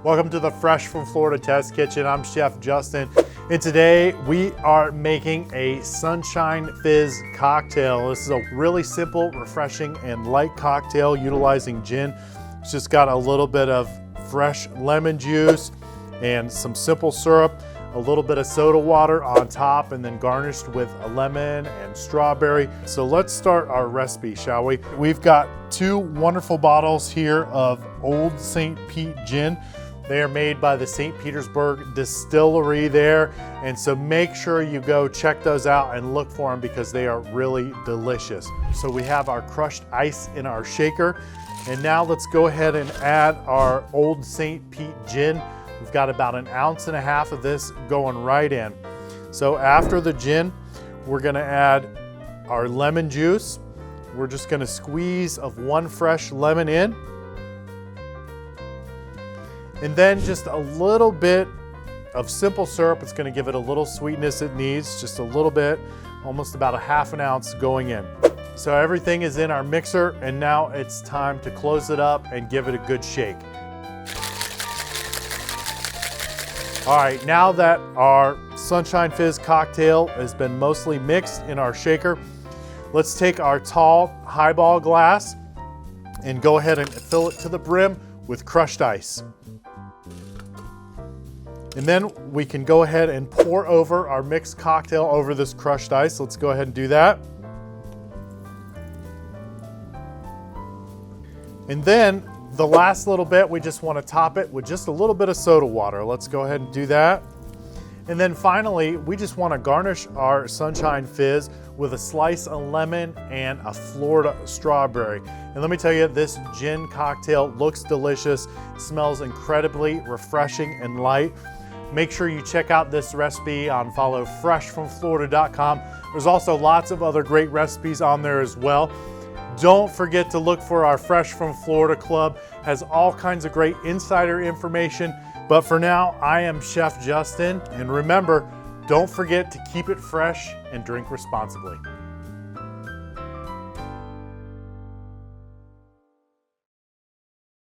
Welcome to the Fresh from Florida Test Kitchen. I'm Chef Justin, and today we are making a Sunshine Fizz cocktail. This is a really simple, refreshing, and light cocktail utilizing gin. It's just got a little bit of fresh lemon juice and some simple syrup, a little bit of soda water on top, and then garnished with a lemon and strawberry. So let's start our recipe, shall we? We've got 2 wonderful bottles here of Old St. Pete gin. They are made by the St. Petersburg distillery there. And so make sure you go check those out and look for them because they are really delicious. So we have our crushed ice in our shaker. And now let's go ahead and add our Old St. Pete gin. We've got about 1.5 ounces of this going right in. So after the gin, we're gonna add our lemon juice. We're just gonna squeeze of 1 fresh lemon in. And then just a little bit of simple syrup. It's gonna give it a little sweetness it needs, just a little bit, almost about 1/2 ounce going in. So everything is in our mixer, and now it's time to close it up and give it a good shake. All right, now that our Sunshine Fizz cocktail has been mostly mixed in our shaker, let's take our tall highball glass and go ahead and fill it to the brim with crushed ice. And then we can go ahead and pour over our mixed cocktail over this crushed ice. Let's go ahead and do that. And then the last little bit, we just want to top it with just a little bit of soda water. Let's go ahead and do that. And then finally, we just want to garnish our Sunshine Fizz with a slice of lemon and a Florida strawberry. And let me tell you, this gin cocktail looks delicious, smells incredibly refreshing and light. Make sure you check out this recipe on freshfromflorida.com. There's also lots of other great recipes on there as well. Don't forget to look for our Fresh from Florida Club. Has all kinds of great insider information. But for now, I am Chef Justin. And remember, don't forget to keep it fresh and drink responsibly.